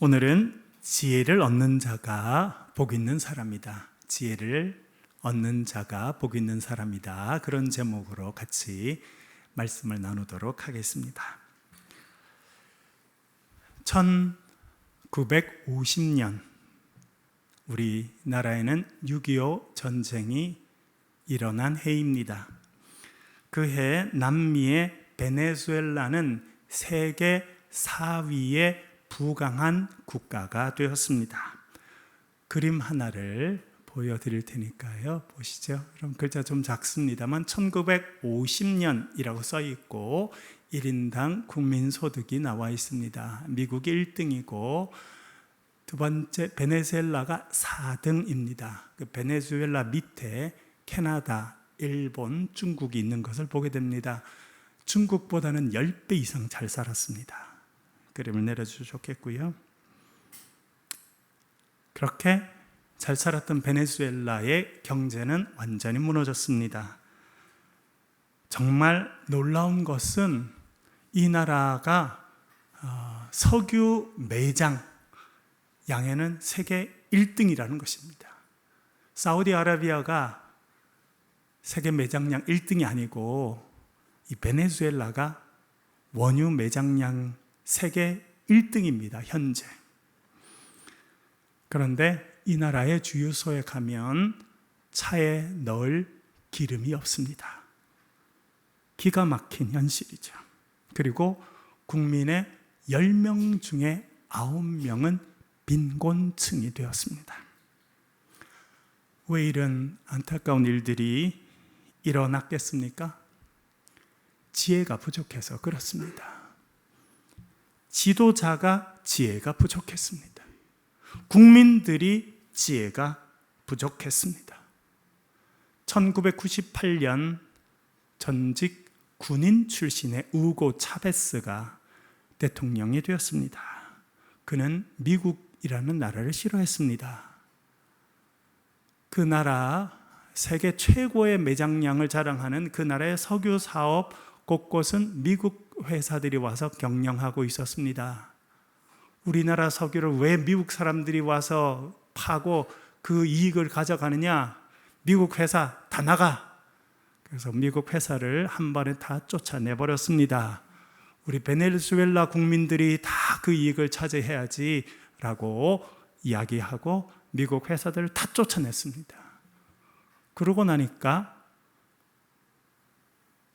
오늘은 지혜를 얻는 자가 복 있는 사람이다. 지혜를 얻는 자가 복 있는 사람이다. 그런 제목으로 같이 말씀을 나누도록 하겠습니다. 1950년 우리나라에는 6.25 전쟁이 일어난 해입니다. 그 해 남미의 베네수엘라는 세계 4위의 부강한 국가가 되었습니다. 그림 하나를 보여드릴 테니까요. 보시죠. 그럼 글자 좀 작습니다만 1950년이라고 써 있고 1인당 국민소득이 나와 있습니다. 미국이 1등이고 두 번째 베네수엘라가 4등입니다. 그 베네수엘라 밑에 캐나다, 일본, 중국이 있는 것을 보게 됩니다. 중국보다는 10배 이상 잘 살았습니다. 그림을 내려주셔도 좋겠고요. 그렇게 잘 살았던 베네수엘라의 경제는 완전히 무너졌습니다. 정말 놀라운 것은 이 나라가 석유 매장 양에는 세계 1등이라는 것입니다. 사우디아라비아가 세계 매장량 1등이 아니고 이 베네수엘라가 원유 매장량 세계 1등입니다. 현재. 그런데 이 나라의 주유소에 가면 차에 넣을 기름이 없습니다. 기가 막힌 현실이죠. 그리고 국민의 10명 중에 9명은 빈곤층이 되었습니다. 왜 이런 안타까운 일들이 일어났겠습니까? 지혜가 부족해서 그렇습니다. 지도자가 지혜가 부족했습니다. 국민들이 지혜가 부족했습니다. 1998년 전직 군인 출신의 우고 차베스가 대통령이 되었습니다. 그는 미국이라는 나라를 싫어했습니다. 그 나라 세계 최고의 매장량을 자랑하는 그 나라의 석유 사업 곳곳은 미국 회사들이 와서 경영하고 있었습니다. 우리나라 석유를 왜 미국 사람들이 와서 파고 그 이익을 가져가느냐? 미국 회사 다 나가! 그래서 미국 회사를 한 번에 다 쫓아내버렸습니다. 우리 베네수엘라 국민들이 다 그 이익을 차지해야지 라고 이야기하고 미국 회사들을 다 쫓아냈습니다. 그러고 나니까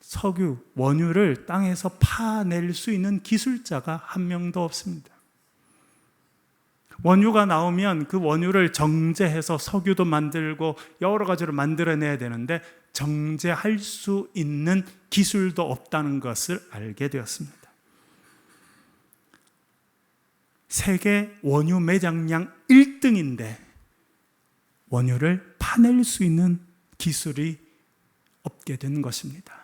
석유, 원유를 땅에서 파낼 수 있는 기술자가 한 명도 없습니다. 원유가 나오면 그 원유를 정제해서 석유도 만들고 여러 가지로 만들어내야 되는데 정제할 수 있는 기술도 없다는 것을 알게 되었습니다. 세계 원유 매장량 1등인데 원유를 파낼 수 있는 기술이 없게 된 것입니다.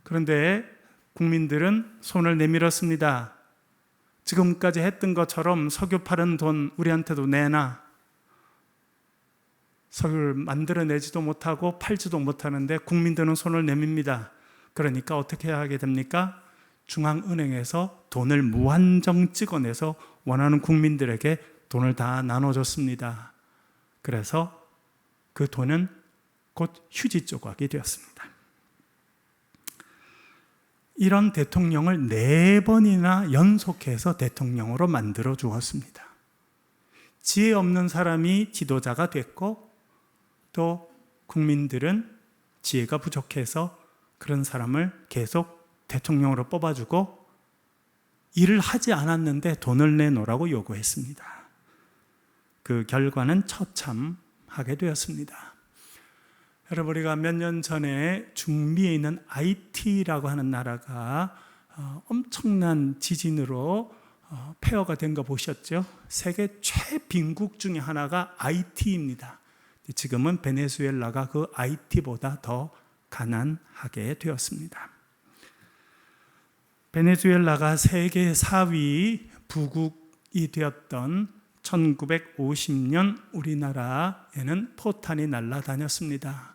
그런데 국민들은 손을 내밀었습니다. 지금까지 했던 것처럼 석유 파는 돈 우리한테도 내놔. 석유를 만들어내지도 못하고 팔지도 못하는데 국민들은 손을 내밉니다. 그러니까 어떻게 하게 됩니까? 중앙은행에서 돈을 무한정 찍어내서 원하는 국민들에게 돈을 다 나눠줬습니다. 그래서 그 돈은 곧 휴지 조각이 되었습니다. 이런 대통령을 4번이나 연속해서 대통령으로 만들어 주었습니다. 지혜 없는 사람이 지도자가 됐고 또 국민들은 지혜가 부족해서 그런 사람을 계속 대통령으로 뽑아주고 일을 하지 않았는데 돈을 내놓으라고 요구했습니다. 그 결과는 처참하게 되었습니다. 여러분, 우리가 몇 년 전에 중미에 있는 아이티라고 하는 나라가 엄청난 지진으로 폐허가 된 거 보셨죠? 세계 최빈국 중에 하나가 아이티입니다. 지금은 베네수엘라가 그 아이티보다 더 가난하게 되었습니다. 베네수엘라가 세계 4위 부국이 되었던 1950년 우리나라에는 포탄이 날아다녔습니다.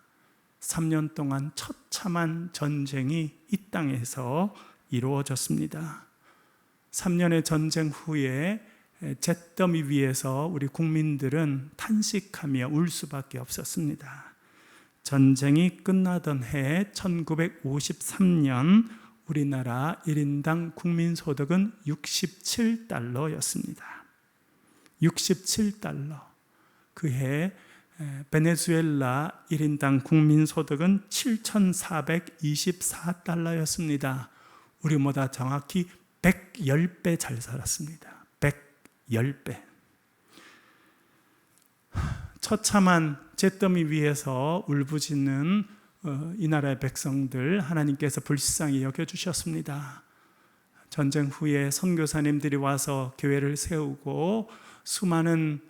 3년 동안 처참한 전쟁이 이 땅에서 이루어졌습니다. 3년의 전쟁 후에 잿더미 위에서 우리 국민들은 탄식하며 울 수밖에 없었습니다. 전쟁이 끝나던 해 1953년 우리나라 1인당 국민소득은 67달러였습니다. 67달러. 그해 베네수엘라 1인당 국민소득은 7,424달러였습니다. 우리보다 정확히 110배 잘 살았습니다. 110배. 처참한 잿더미 위에서 울부짖는 이 나라의 백성들 하나님께서 불쌍히 여겨주셨습니다. 전쟁 후에 선교사님들이 와서 교회를 세우고 수많은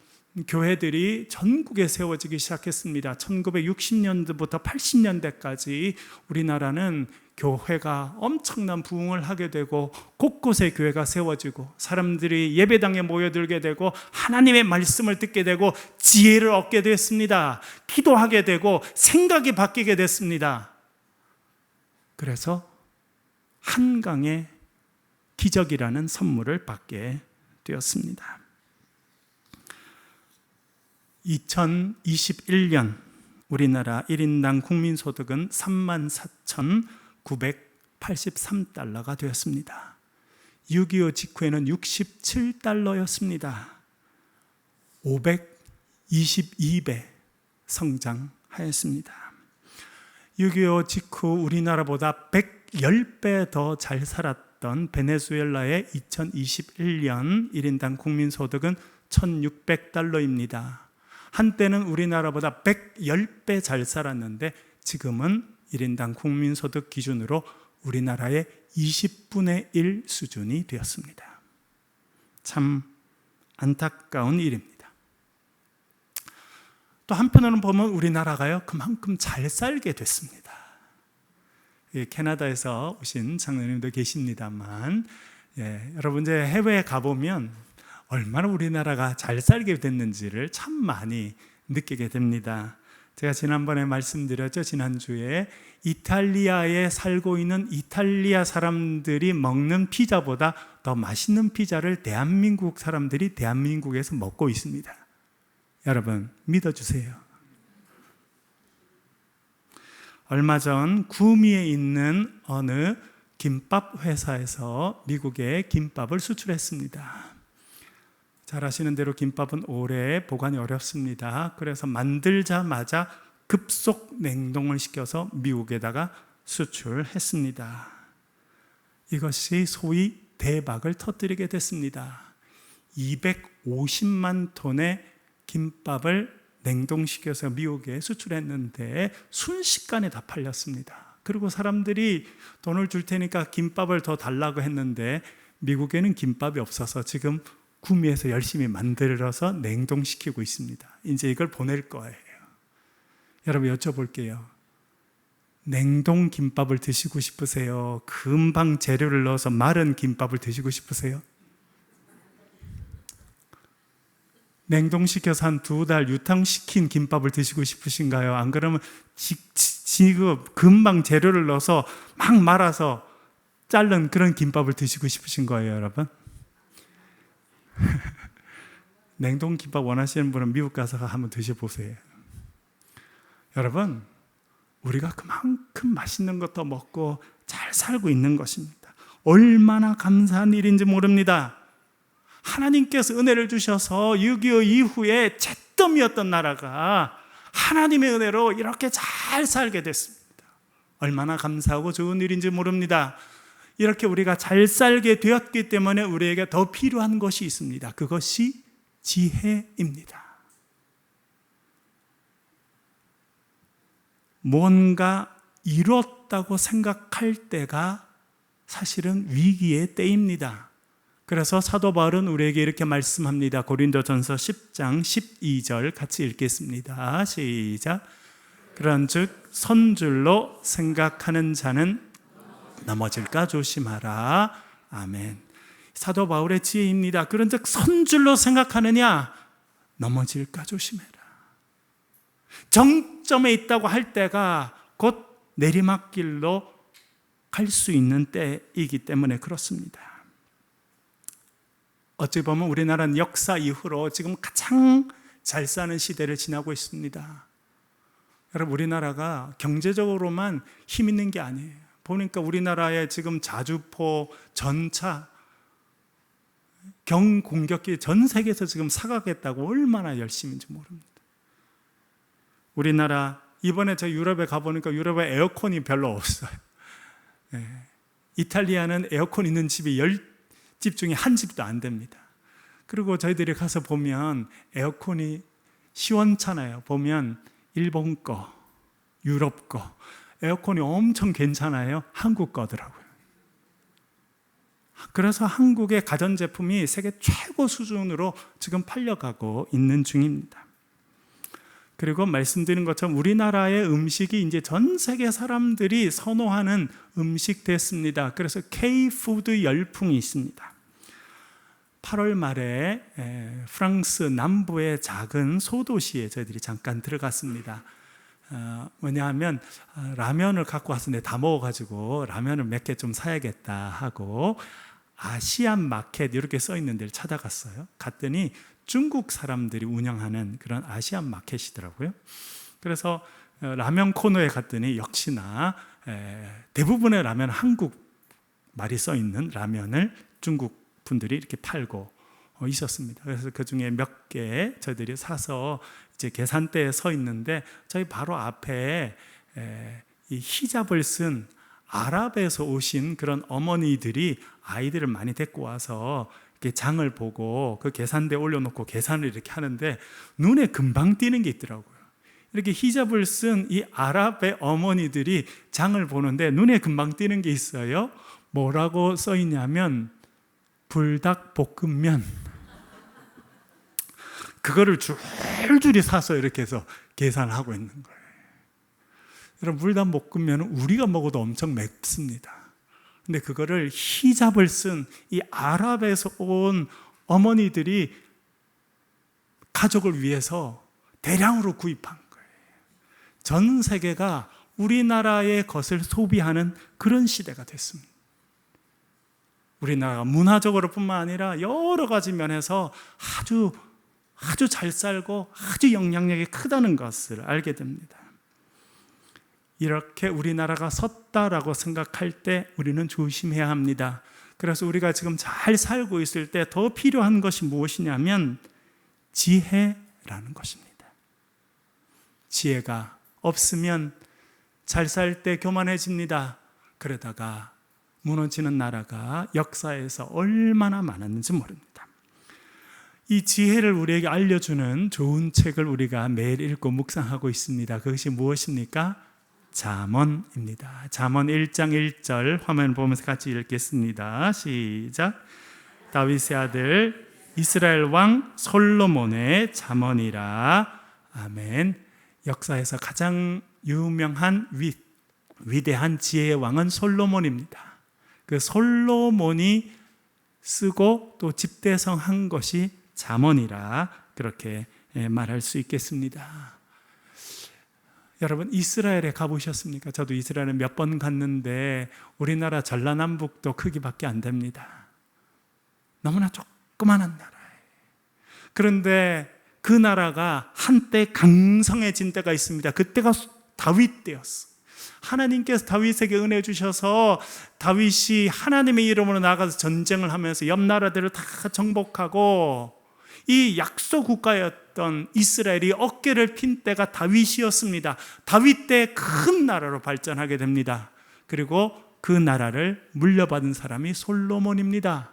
교회들이 전국에 세워지기 시작했습니다. 1960년대부터 80년대까지 우리나라는 교회가 엄청난 부흥을 하게 되고 곳곳에 교회가 세워지고 사람들이 예배당에 모여들게 되고 하나님의 말씀을 듣게 되고 지혜를 얻게 됐습니다. 기도하게 되고 생각이 바뀌게 됐습니다. 그래서 한강의 기적이라는 선물을 받게 되었습니다. 2021년 우리나라 1인당 국민소득은 34,983달러가 되었습니다. 6.25 직후에는 67달러였습니다. 522배 성장하였습니다. 6.25 직후 우리나라보다 110배 더 잘 살았던 베네수엘라의 2021년 1인당 국민소득은 1,600달러입니다. 한때는 우리나라보다 110배 잘 살았는데 지금은 1인당 국민소득 기준으로 우리나라의 20분의 1 수준이 되었습니다. 참 안타까운 일입니다. 또 한편으로는 보면 우리나라가요 그만큼 잘 살게 됐습니다. 캐나다에서 오신 장로님도 계십니다만 여러분 이제 해외에 가보면 얼마나 우리나라가 잘 살게 됐는지를 참 많이 느끼게 됩니다. 제가 지난번에 말씀드렸죠. 지난주에 이탈리아에 살고 있는 이탈리아 사람들이 먹는 피자보다 더 맛있는 피자를 대한민국 사람들이 대한민국에서 먹고 있습니다. 여러분 믿어주세요. 얼마 전 구미에 있는 어느 김밥 회사에서 미국에 김밥을 수출했습니다. 잘 아시는 대로 김밥은 오래 보관이 어렵습니다. 그래서 만들자마자 급속 냉동을 시켜서 미국에다가 수출했습니다. 이것이 소위 대박을 터뜨리게 됐습니다. 250만 톤의 김밥을 냉동시켜서 미국에 수출했는데 순식간에 다 팔렸습니다. 그리고 사람들이 돈을 줄 테니까 김밥을 더 달라고 했는데 미국에는 김밥이 없어서 지금 구미에서 열심히 만들어서 냉동시키고 있습니다. 이제 이걸 보낼 거예요. 여러분 여쭤볼게요. 냉동 김밥을 드시고 싶으세요? 금방 재료를 넣어서 마른 김밥을 드시고 싶으세요? 냉동시켜서 한 2달 유통시킨 김밥을 드시고 싶으신가요? 안 그러면 지금 금방 재료를 넣어서 막 말아서 자른 그런 김밥을 드시고 싶으신 거예요, 여러분? 냉동 김밥 원하시는 분은 미국 가서 한번 드셔보세요. 여러분, 우리가 그만큼 맛있는 것도 먹고 잘 살고 있는 것입니다. 얼마나 감사한 일인지 모릅니다. 하나님께서 은혜를 주셔서 6.25 이후에 잿더미였던 나라가 하나님의 은혜로 이렇게 잘 살게 됐습니다. 얼마나 감사하고 좋은 일인지 모릅니다. 이렇게 우리가 잘 살게 되었기 때문에 우리에게 더 필요한 것이 있습니다. 그것이 지혜입니다. 뭔가 이뤘다고 생각할 때가 사실은 위기의 때입니다. 그래서 사도 바울은 우리에게 이렇게 말씀합니다. 고린도전서 10장 12절 같이 읽겠습니다. 시작. 그런즉 선줄로 생각하는 자는 넘어질까 조심하라. 아멘. 사도 바울의 지혜입니다. 그런즉 선줄로 생각하느냐? 넘어질까 조심해라. 정점에 있다고 할 때가 곧 내리막길로 갈 수 있는 때이기 때문에 그렇습니다. 어찌 보면 우리나라는 역사 이후로 지금 가장 잘 사는 시대를 지나고 있습니다. 여러분, 우리나라가 경제적으로만 힘 있는 게 아니에요. 보니까 우리나라에 지금 자주포, 전차, 경공격기 전 세계에서 지금 사가겠다고 얼마나 열심인지 모릅니다. 우리나라 이번에 저 유럽에 가보니까 유럽에 에어컨이 별로 없어요. 이탈리아는 에어컨 있는 집이 10집 중에 한 집도 안 됩니다. 그리고 저희들이 가서 보면 에어컨이 시원찮아요. 보면 일본 거, 유럽 거 에어컨이 엄청 괜찮아요. 한국 거더라고요. 그래서 한국의 가전제품이 세계 최고 수준으로 지금 팔려가고 있는 중입니다. 그리고 말씀드린 것처럼 우리나라의 음식이 이제 전 세계 사람들이 선호하는 음식 됐습니다. 그래서 K-푸드 열풍이 있습니다. 8월 말에 프랑스 남부의 작은 소도시에 저희들이 잠깐 들어갔습니다. 왜냐하면 라면을 갖고 왔었는데 다 먹어가지고 라면을 몇 개 좀 사야겠다 하고 아시안 마켓 이렇게 써 있는 데를 찾아갔어요. 갔더니 중국 사람들이 운영하는 그런 아시안 마켓이더라고요. 그래서 라면 코너에 갔더니 역시나 대부분의 라면 한국 말이 써 있는 라면을 중국 분들이 이렇게 팔고 있었습니다. 그래서 그 중에 몇 개 저희들이 사서 이제 계산대에 서 있는데 저희 바로 앞에 이 히잡을 쓴 아랍에서 오신 그런 어머니들이 아이들을 많이 데리고 와서 이렇게 장을 보고 그 계산대에 올려놓고 계산을 이렇게 하는데 눈에 금방 띄는 게 있더라고요. 이렇게 히잡을 쓴 이 아랍의 어머니들이 장을 보는데 눈에 금방 띄는 게 있어요. 뭐라고 써 있냐면 불닭볶음면. 그거를 줄줄이 사서 이렇게 해서 계산을 하고 있는 거예요. 여러분, 불닭볶음면은 우리가 먹어도 엄청 맵습니다. 근데 그거를 히잡을 쓴 이 아랍에서 온 어머니들이 가족을 위해서 대량으로 구입한 거예요. 전 세계가 우리나라의 것을 소비하는 그런 시대가 됐습니다. 우리나라가 문화적으로 뿐만 아니라 여러 가지 면에서 아주 잘 살고 아주 영향력이 크다는 것을 알게 됩니다. 이렇게 우리나라가 섰다라고 생각할 때 우리는 조심해야 합니다. 그래서 우리가 지금 잘 살고 있을 때 더 필요한 것이 무엇이냐면 지혜라는 것입니다. 지혜가 없으면 잘 살 때 교만해집니다. 그러다가 무너지는 나라가 역사에서 얼마나 많았는지 모릅니다. 이 지혜를 우리에게 알려주는 좋은 책을 우리가 매일 읽고 묵상하고 있습니다. 그것이 무엇입니까? 잠언입니다. 잠언 1장 1절 화면 보면서 같이 읽겠습니다. 시작. 다윗의 아들 이스라엘 왕 솔로몬의 잠언이라. 아멘. 역사에서 가장 유명한 위대한 지혜의 왕은 솔로몬입니다. 그 솔로몬이 쓰고 또 집대성한 것이 잠언이라 그렇게 말할 수 있겠습니다. 여러분, 이스라엘에 가보셨습니까? 저도 이스라엘에 몇 번 갔는데 우리나라 전라남북도 크기밖에 안 됩니다. 너무나 조그만한 나라예요. 그런데 그 나라가 한때 강성해진 때가 있습니다. 그때가 다윗 때였어. 하나님께서 다윗에게 은혜 주셔서 다윗이 하나님의 이름으로 나가서 전쟁을 하면서 옆 나라들을 다 정복하고 이 약소 국가였던 이스라엘이 어깨를 핀 때가 다윗이었습니다. 다윗 때 큰 나라로 발전하게 됩니다. 그리고 그 나라를 물려받은 사람이 솔로몬입니다.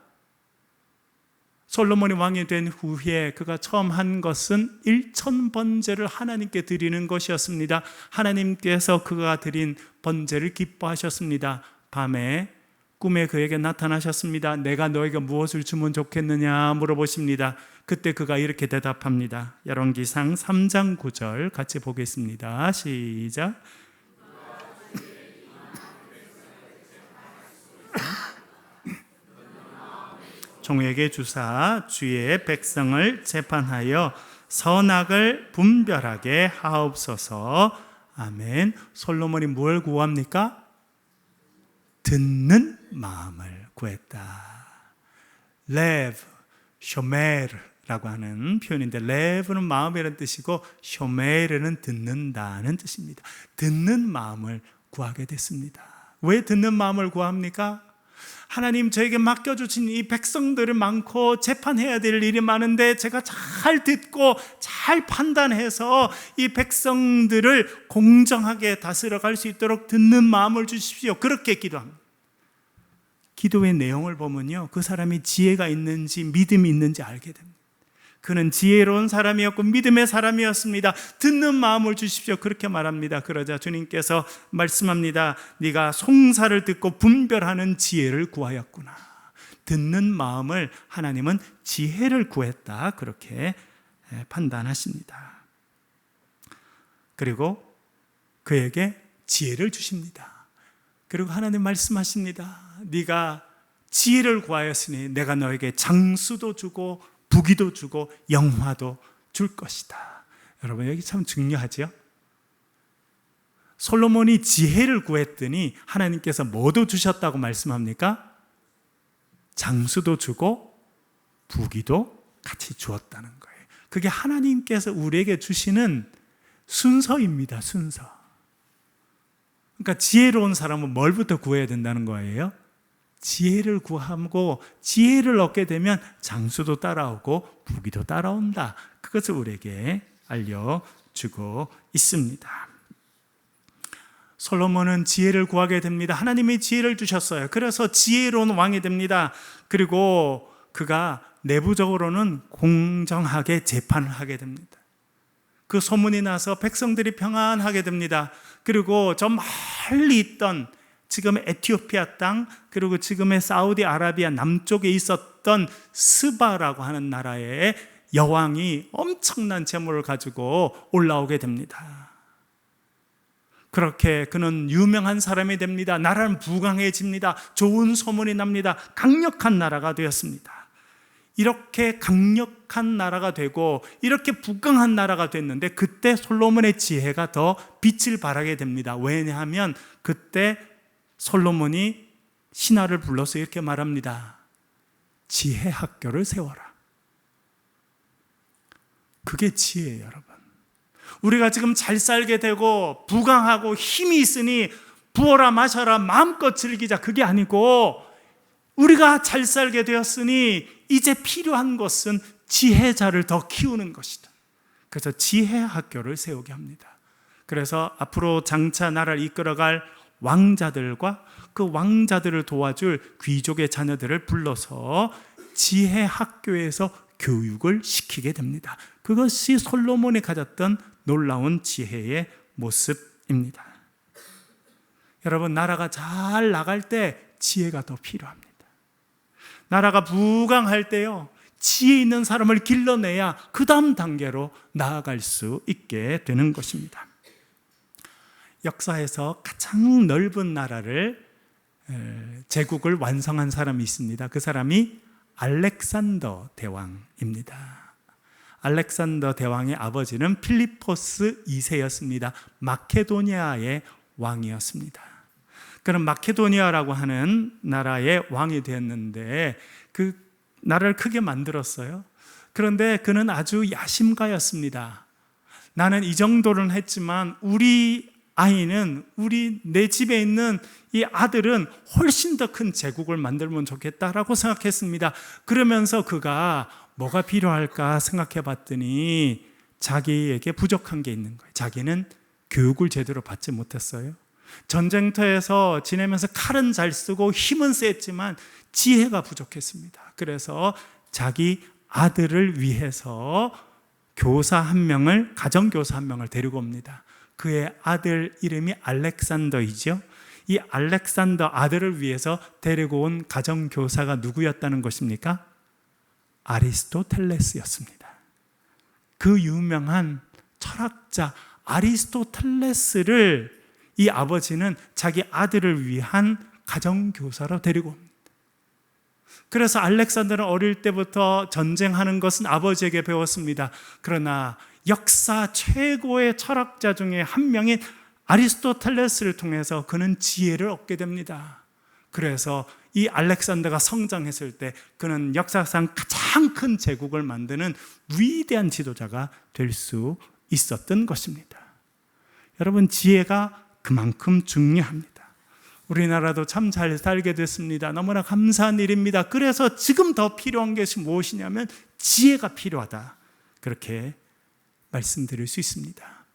솔로몬이 왕이 된 후에 그가 처음 한 것은 1000번제를 하나님께 드리는 것이었습니다. 하나님께서 그가 드린 번제를 기뻐하셨습니다. 밤에 꿈에 그에게 나타나셨습니다. 내가 너에게 무엇을 주면 좋겠느냐 물어보십니다. 그때 그가 이렇게 대답합니다. 열왕기상 3장 9절 같이 보겠습니다. 시작. 종에게 주사 주의 백성을 재판하여 선악을 분별하게 하옵소서. 아멘. 솔로몬이 뭘 구합니까? 듣는 마음을 구했다. 레브, 쇼메르라고 하는 표현인데, 레브는 마음이라는 뜻이고 쇼메르는 듣는다는 뜻입니다. 듣는 마음을 구하게 됐습니다. 왜 듣는 마음을 구합니까? 하나님, 저에게 맡겨주신 이 백성들이 많고 재판해야 될 일이 많은데 제가 잘 듣고 잘 판단해서 이 백성들을 공정하게 다스려갈 수 있도록 듣는 마음을 주십시오. 그렇게 기도합니다. 기도의 내용을 보면요, 그 사람이 지혜가 있는지 믿음이 있는지 알게 됩니다. 그는 지혜로운 사람이었고 믿음의 사람이었습니다. 듣는 마음을 주십시오. 그렇게 말합니다. 그러자 주님께서 말씀합니다. 네가 송사를 듣고 분별하는 지혜를 구하였구나. 듣는 마음을 하나님은 지혜를 구했다, 그렇게 판단하십니다. 그리고 그에게 지혜를 주십니다. 그리고 하나님 말씀하십니다. 네가 지혜를 구하였으니 내가 너에게 장수도 주고 부귀도 주고 영화도 줄 것이다. 여러분, 여기 참 중요하죠? 솔로몬이 지혜를 구했더니 하나님께서 뭐도 주셨다고 말씀합니까? 장수도 주고 부귀도 같이 주었다는 거예요. 그게 하나님께서 우리에게 주시는 순서입니다. 순서. 그러니까 지혜로운 사람은 뭘부터 구해야 된다는 거예요? 지혜를 구하고 지혜를 얻게 되면 장수도 따라오고 부귀도 따라온다. 그것을 우리에게 알려주고 있습니다. 솔로몬은 지혜를 구하게 됩니다. 하나님이 지혜를 주셨어요. 그래서 지혜로운 왕이 됩니다. 그리고 그가 내부적으로는 공정하게 재판을 하게 됩니다. 그 소문이 나서 백성들이 평안하게 됩니다. 그리고 저 멀리 있던 지금의 에티오피아 땅, 그리고 지금의 사우디아라비아 남쪽에 있었던 스바라고 하는 나라의 여왕이 엄청난 재물을 가지고 올라오게 됩니다. 그렇게 그는 유명한 사람이 됩니다. 나라는 부강해집니다. 좋은 소문이 납니다. 강력한 나라가 되었습니다. 이렇게 강력한 나라가 되고 이렇게 부강한 나라가 됐는데, 그때 솔로몬의 지혜가 더 빛을 발하게 됩니다. 왜냐하면 그때 솔로몬이 신하를 불러서 이렇게 말합니다. 지혜 학교를 세워라. 그게 지혜예요, 여러분. 우리가 지금 잘 살게 되고 부강하고 힘이 있으니 부어라 마셔라 마음껏 즐기자, 그게 아니고, 우리가 잘 살게 되었으니 이제 필요한 것은 지혜자를 더 키우는 것이다. 그래서 지혜 학교를 세우게 합니다. 그래서 앞으로 장차 나라를 이끌어갈 왕자들과 그 왕자들을 도와줄 귀족의 자녀들을 불러서 지혜 학교에서 교육을 시키게 됩니다. 그것이 솔로몬이 가졌던 놀라운 지혜의 모습입니다. 여러분, 나라가 잘 나갈 때 지혜가 더 필요합니다. 나라가 부강할 때요, 지혜 있는 사람을 길러내야 그 다음 단계로 나아갈 수 있게 되는 것입니다. 역사에서 가장 넓은 나라를, 제국을 완성한 사람이 있습니다. 그 사람이 알렉산더 대왕입니다. 알렉산더 대왕의 아버지는 필리포스 2세였습니다. 마케도니아의 왕이었습니다. 그는 마케도니아라고 하는 나라의 왕이 되었는데 그 나라를 크게 만들었어요. 그런데 그는 아주 야심가였습니다. 나는 이 정도는 했지만 내 집에 있는 이 아들은 훨씬 더 큰 제국을 만들면 좋겠다라고 생각했습니다. 그러면서 그가 뭐가 필요할까 생각해 봤더니 자기에게 부족한 게 있는 거예요. 자기는 교육을 제대로 받지 못했어요. 전쟁터에서 지내면서 칼은 잘 쓰고 힘은 셌지만 지혜가 부족했습니다. 그래서 자기 아들을 위해서 가정교사 한 명을 데리고 옵니다. 그의 아들 이름이 알렉산더이죠. 이 알렉산더 아들을 위해서 데리고 온 가정교사가 누구였다는 것입니까? 아리스토텔레스였습니다. 그 유명한 철학자 아리스토텔레스를 이 아버지는 자기 아들을 위한 가정교사로 데리고 옵니다. 그래서 알렉산더는 어릴 때부터 전쟁하는 것은 아버지에게 배웠습니다. 그러나 역사 최고의 철학자 중에 한 명인 아리스토텔레스를 통해서 그는 지혜를 얻게 됩니다. 그래서 이 알렉산더가 성장했을 때 그는 역사상 가장 큰 제국을 만드는 위대한 지도자가 될 수 있었던 것입니다. 여러분, 지혜가 그만큼 중요합니다. 우리나라도 참 잘 살게 됐습니다. 너무나 감사한 일입니다. 그래서 지금 더 필요한 것이 무엇이냐면 지혜가 필요하다, 그렇게 말씀드릴 수 있습니다.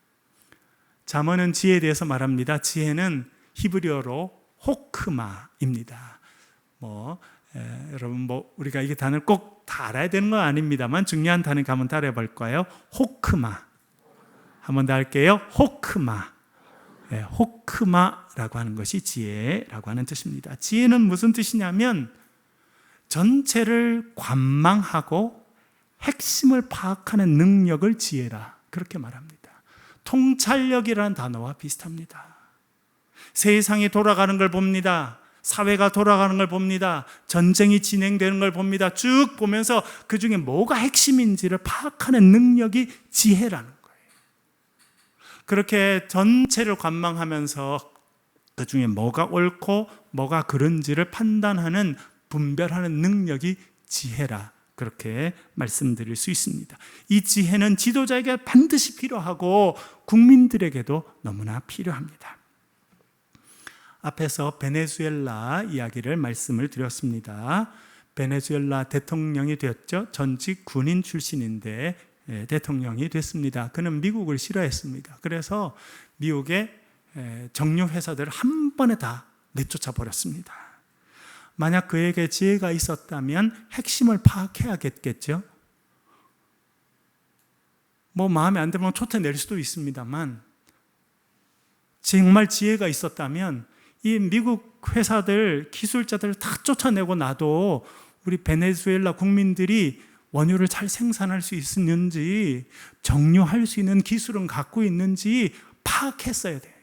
잠언은 지혜에 대해서 말합니다. 지혜는 히브리어로 호크마입니다. 여러분 우리가 이게 단어를 꼭 다 알아야 되는 건 아닙니다만 중요한 단어니까 한번 따라해 볼까요? 호크마. 한번 더 할게요. 호크마. 호크마라고 하는 것이 지혜라고 하는 뜻입니다. 지혜는 무슨 뜻이냐면 전체를 관망하고 핵심을 파악하는 능력을 지혜라, 그렇게 말합니다. 통찰력이라는 단어와 비슷합니다. 세상이 돌아가는 걸 봅니다. 사회가 돌아가는 걸 봅니다. 전쟁이 진행되는 걸 봅니다. 쭉 보면서 그 중에 뭐가 핵심인지를 파악하는 능력이 지혜라는 거예요. 그렇게 전체를 관망하면서 그 중에 뭐가 옳고 뭐가 그른지를 판단하는, 분별하는 능력이 지혜라, 그렇게 말씀드릴 수 있습니다. 이 지혜는 지도자에게 반드시 필요하고 국민들에게도 너무나 필요합니다. 앞에서 베네수엘라 이야기를 말씀을 드렸습니다. 베네수엘라 대통령이 되었죠. 전직 군인 출신인데 대통령이 됐습니다. 그는 미국을 싫어했습니다. 그래서 미국의 정유 회사들을 한 번에 다 내쫓아 버렸습니다. 만약 그에게 지혜가 있었다면 핵심을 파악해야겠죠. 마음에 안 들면 쫓아낼 수도 있습니다만, 정말 지혜가 있었다면 이 미국 회사들, 기술자들을 다 쫓아내고 나도 우리 베네수엘라 국민들이 원유를 잘 생산할 수 있는지, 정유할 수 있는 기술은 갖고 있는지 파악했어야 돼.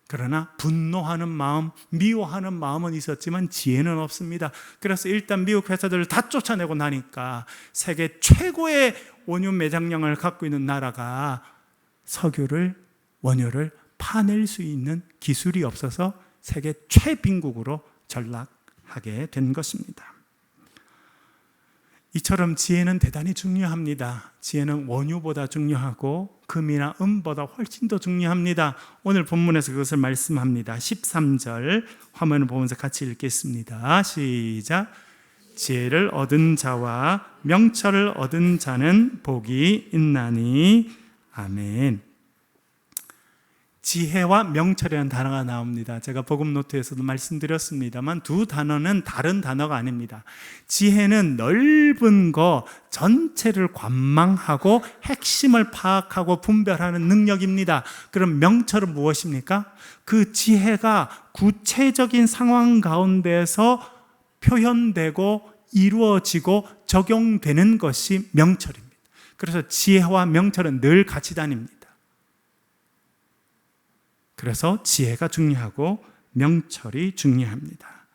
그러나 분노하는 마음, 미워하는 마음은 있었지만 지혜는 없습니다. 그래서 일단 미국 회사들을 다 쫓아내고 나니까 세계 최고의 원유 매장량을 갖고 있는 나라가 원유를 파낼 수 있는 기술이 없어서 세계 최빈국으로 전락하게 된 것입니다. 이처럼 지혜는 대단히 중요합니다. 지혜는 원유보다 중요하고 금이나 은보다 훨씬 더 중요합니다. 오늘 본문에서 그것을 말씀합니다. 13절 화면을 보면서 같이 읽겠습니다. 시작. 지혜를 얻은 자와 명철을 얻은 자는 복이 있나니. 아멘. 지혜와 명철이라는 단어가 나옵니다. 제가 복음 노트에서도 말씀드렸습니다만 두 단어는 다른 단어가 아닙니다. 지혜는 넓은 거 전체를 관망하고 핵심을 파악하고 분별하는 능력입니다. 그럼 명철은 무엇입니까? 그 지혜가 구체적인 상황 가운데서 표현되고 이루어지고 적용되는 것이 명철입니다. 그래서 지혜와 명철은 늘 같이 다닙니다. 그래서 지혜가 중요하고 명철이 중요합니다.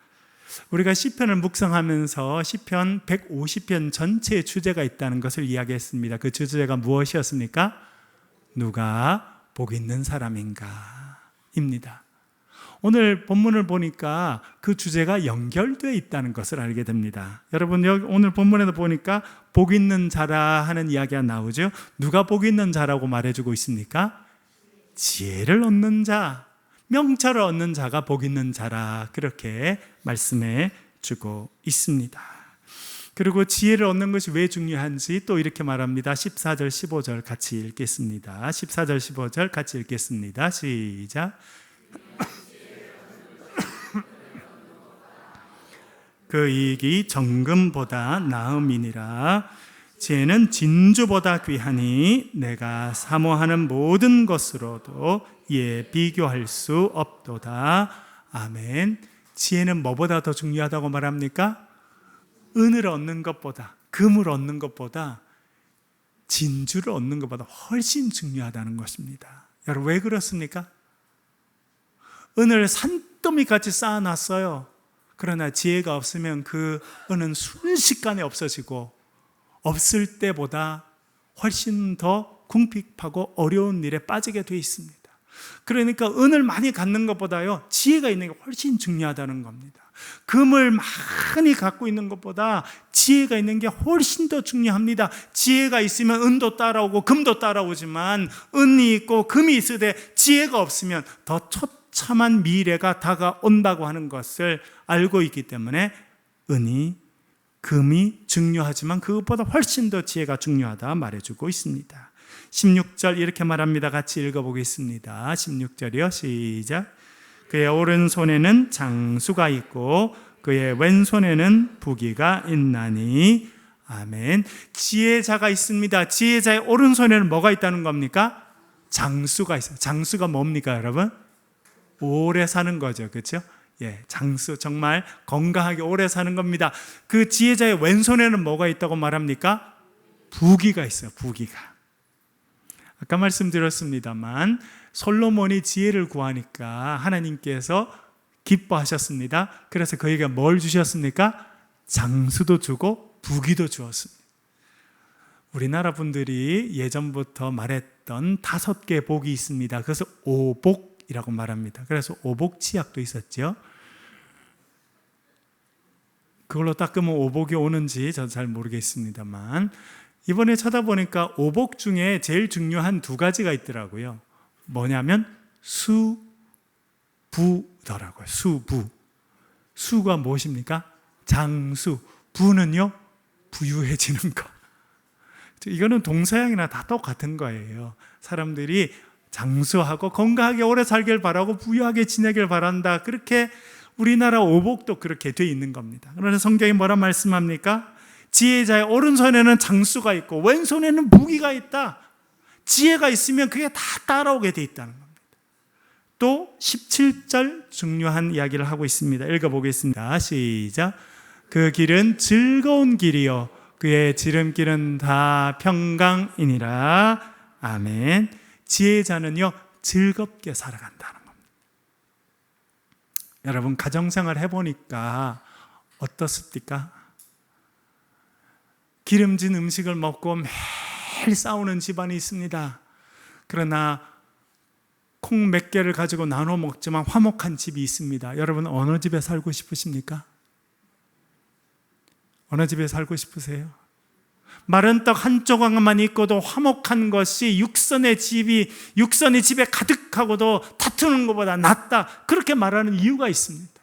우리가 시편을 묵상하면서 시편 150편 전체의 주제가 있다는 것을 이야기했습니다. 그 주제가 무엇이었습니까? 누가 복 있는 사람인가 입니다. 오늘 본문을 보니까 그 주제가 연결되어 있다는 것을 알게 됩니다. 여러분, 오늘 본문에도 보니까 복 있는 자라 하는 이야기가 나오죠. 누가 복 있는 자라고 말해주고 있습니까? 지혜를 얻는 자, 명철을 얻는 자가 복 있는 자라, 그렇게 말씀해 주고 있습니다. 그리고 지혜를 얻는 것이 왜 중요한지 또 이렇게 말합니다. 14절 15절 같이 읽겠습니다. 14절 15절 같이 읽겠습니다. 시작. 그 이익이 정금보다 나음이니라. 지혜는 진주보다 귀하니 내가 사모하는 모든 것으로도 이에 비교할 수 없도다. 아멘. 지혜는 뭐보다 더 중요하다고 말합니까? 은을 얻는 것보다, 금을 얻는 것보다, 진주를 얻는 것보다 훨씬 중요하다는 것입니다. 여러분, 왜 그렇습니까? 은을 산더미같이 쌓아놨어요. 그러나 지혜가 없으면 그 은은 순식간에 없어지고 없을 때보다 훨씬 더 궁핍하고 어려운 일에 빠지게 되어 있습니다. 그러니까 은을 많이 갖는 것보다요, 지혜가 있는 게 훨씬 중요하다는 겁니다. 금을 많이 갖고 있는 것보다 지혜가 있는 게 훨씬 더 중요합니다. 지혜가 있으면 은도 따라오고 금도 따라오지만 은이 있고 금이 있으되 지혜가 없으면 더 처참한 미래가 다가온다고 하는 것을 알고 있기 때문에 은이, 금이 중요하지만 그것보다 훨씬 더 지혜가 중요하다 말해주고 있습니다. 16절 이렇게 말합니다. 같이 읽어보겠습니다. 16절이요. 시작. 그의 오른손에는 장수가 있고 그의 왼손에는 부귀가 있나니. 아멘. 지혜자가 있습니다. 지혜자의 오른손에는 뭐가 있다는 겁니까? 장수가 있어요. 장수가 뭡니까, 여러분? 오래 사는 거죠. 그렇죠? 예, 장수, 정말 건강하게 오래 사는 겁니다. 그 지혜자의 왼손에는 뭐가 있다고 말합니까? 부귀가 있어요. 부귀가. 아까 말씀드렸습니다만 솔로몬이 지혜를 구하니까 하나님께서 기뻐하셨습니다. 그래서 그에게 뭘 주셨습니까? 장수도 주고 부귀도 주었습니다. 우리나라 분들이 예전부터 말했던 5개 복이 있습니다. 그래서 오복이라고 말합니다. 그래서 오복치약도 있었죠. 그걸로 닦으면 오복이 오는지 저도 잘 모르겠습니다만 이번에 찾아보니까 오복 중에 제일 중요한 2가지가 있더라고요. 뭐냐면 수부더라고요. 수부. 수가 무엇입니까? 장수. 부는요, 부유해지는 것. 이거는 동서양이나 다 똑같은 거예요. 사람들이 장수하고 건강하게 오래 살길 바라고 부유하게 지내길 바란다. 그렇게 우리나라 오복도 그렇게 돼 있는 겁니다. 그러나 성경이 뭐라 말씀합니까? 지혜자의 오른손에는 장수가 있고 왼손에는 부귀가 있다. 지혜가 있으면 그게 다 따라오게 돼 있다는 겁니다. 또 17절 중요한 이야기를 하고 있습니다. 읽어보겠습니다. 시작. 그 길은 즐거운 길이요 그의 지름길은 다 평강이니라. 아멘. 지혜자는요 즐겁게 살아간다는 겁니다. 여러분 가정생활 해보니까 어떻습니까? 기름진 음식을 먹고 매일 싸우는 집안이 있습니다. 그러나 콩 몇 개를 가지고 나눠 먹지만 화목한 집이 있습니다. 여러분 어느 집에 살고 싶으십니까? 어느 집에 살고 싶으세요? 마른 떡 한 조각만 있고도 화목한 것이 육선의 집에 가득하고도 다투는 것보다 낫다. 그렇게 말하는 이유가 있습니다.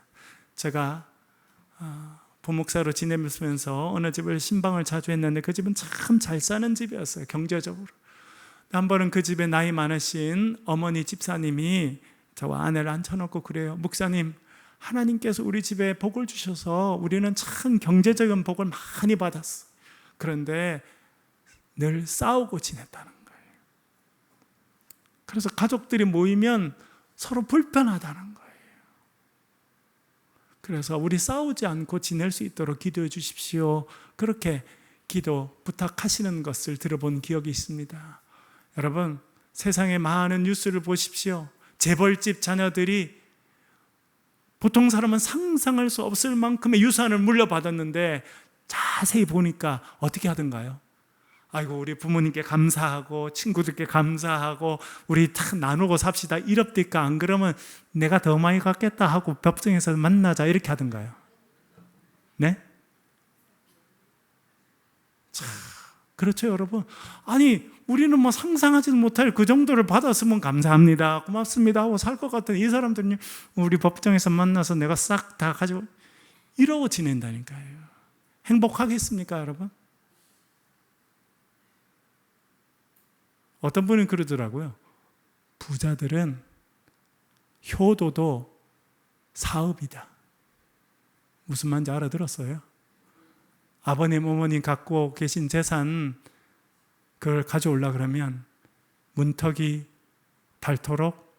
제가 부목사로 지내면서 어느 집을 신방을 자주 했는데 그 집은 참 잘 사는 집이었어요. 경제적으로. 한 번은 그 집에 나이 많으신 어머니 집사님이 저와 아내를 앉혀놓고 그래요. 목사님, 하나님께서 우리 집에 복을 주셔서 우리는 참 경제적인 복을 많이 받았어. 그런데 늘 싸우고 지냈다는 거예요. 그래서 가족들이 모이면 서로 불편하다는 거예요. 그래서 우리 싸우지 않고 지낼 수 있도록 기도해 주십시오. 그렇게 기도 부탁하시는 것을 들어본 기억이 있습니다. 여러분, 세상의 많은 뉴스를 보십시오. 재벌집 자녀들이 보통 사람은 상상할 수 없을 만큼의 유산을 물려받았는데 자세히 보니까 어떻게 하던가요? 아이고 우리 부모님께 감사하고 친구들께 감사하고 우리 다 나누고 삽시다 이럽니까? 안 그러면 내가 더 많이 갖겠다 하고 법정에서 만나자 이렇게 하던가요? 네? 참, 그렇죠 여러분. 아니 우리는 뭐 상상하지도 못할 그 정도를 받았으면 감사합니다 고맙습니다 하고 살 것 같은 이 사람들은 우리 법정에서 만나서 내가 싹 다 가지고 이러고 지낸다니까요. 행복하겠습니까 여러분? 어떤 분은 그러더라고요. 부자들은 효도도 사업이다. 무슨 말인지 알아들었어요? 아버님, 어머님 갖고 계신 재산 그걸 가져오려고 그러면 문턱이 닳도록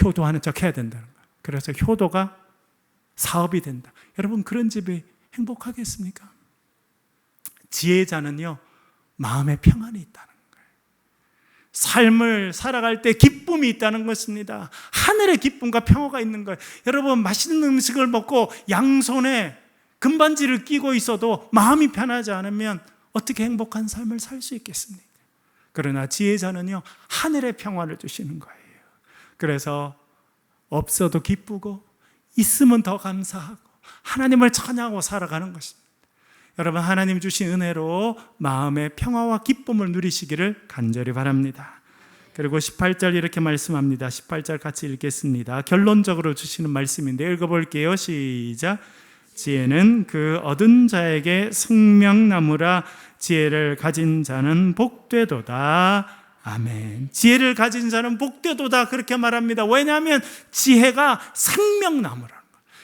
효도하는 척 해야 된다는 거예요. 그래서 효도가 사업이 된다. 여러분 그런 집이 행복하겠습니까? 지혜자는요 마음에 평안이 있다는 거예요. 삶을 살아갈 때 기쁨이 있다는 것입니다. 하늘의 기쁨과 평화가 있는 거예요. 여러분 맛있는 음식을 먹고 양손에 금반지를 끼고 있어도 마음이 편하지 않으면 어떻게 행복한 삶을 살 수 있겠습니까? 그러나 지혜자는요 하늘의 평화를 주시는 거예요. 그래서 없어도 기쁘고 있으면 더 감사하고 하나님을 찬양하고 살아가는 것입니다. 여러분, 하나님 주신 은혜로 마음의 평화와 기쁨을 누리시기를 간절히 바랍니다. 그리고 18절 이렇게 말씀합니다. 18절 같이 읽겠습니다. 결론적으로 주시는 말씀인데 읽어볼게요. 시작. 지혜는 그 얻은 자에게 생명나무라. 지혜를 가진 자는 복되도다. 아멘. 지혜를 가진 자는 복되도다, 그렇게 말합니다. 왜냐하면 지혜가 생명나무라는 거예요.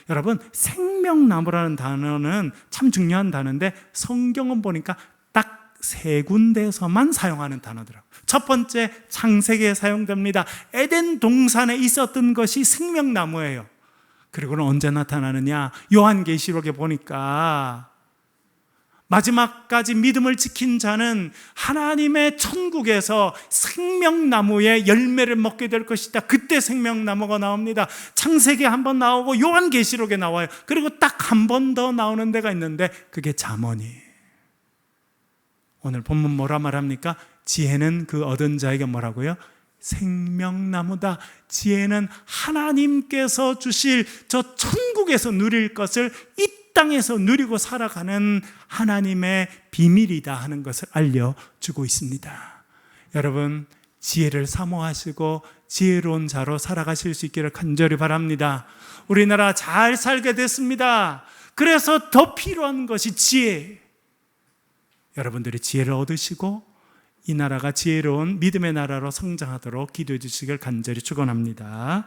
여러분, 생명나무라는 단어는 참 중요한 단어인데 성경은 보니까 딱 세 군데에서만 사용하는 단어더라고요. 첫 번째, 창세기에 사용됩니다. 에덴 동산에 있었던 것이 생명나무예요. 그리고는 언제 나타나느냐? 요한계시록에 보니까 마지막까지 믿음을 지킨 자는 하나님의 천국에서 생명나무의 열매를 먹게 될 것이다. 그때 생명나무가 나옵니다. 창세기에 한 번 나오고 요한계시록에 나와요. 그리고 딱 한 번 더 나오는 데가 있는데 그게 잠언이에요. 오늘 본문 뭐라 말합니까? 지혜는 그 얻은 자에게 뭐라고요? 생명나무다. 지혜는 하나님께서 주실 저 천국에서 누릴 것을 이 땅에서 누리고 살아가는 하나님의 비밀이다 하는 것을 알려주고 있습니다. 여러분, 지혜를 사모하시고 지혜로운 자로 살아가실 수 있기를 간절히 바랍니다. 우리나라 잘 살게 됐습니다. 그래서 더 필요한 것이 지혜. 여러분들이 지혜를 얻으시고 이 나라가 지혜로운 믿음의 나라로 성장하도록 기도해 주시길 간절히 축원합니다.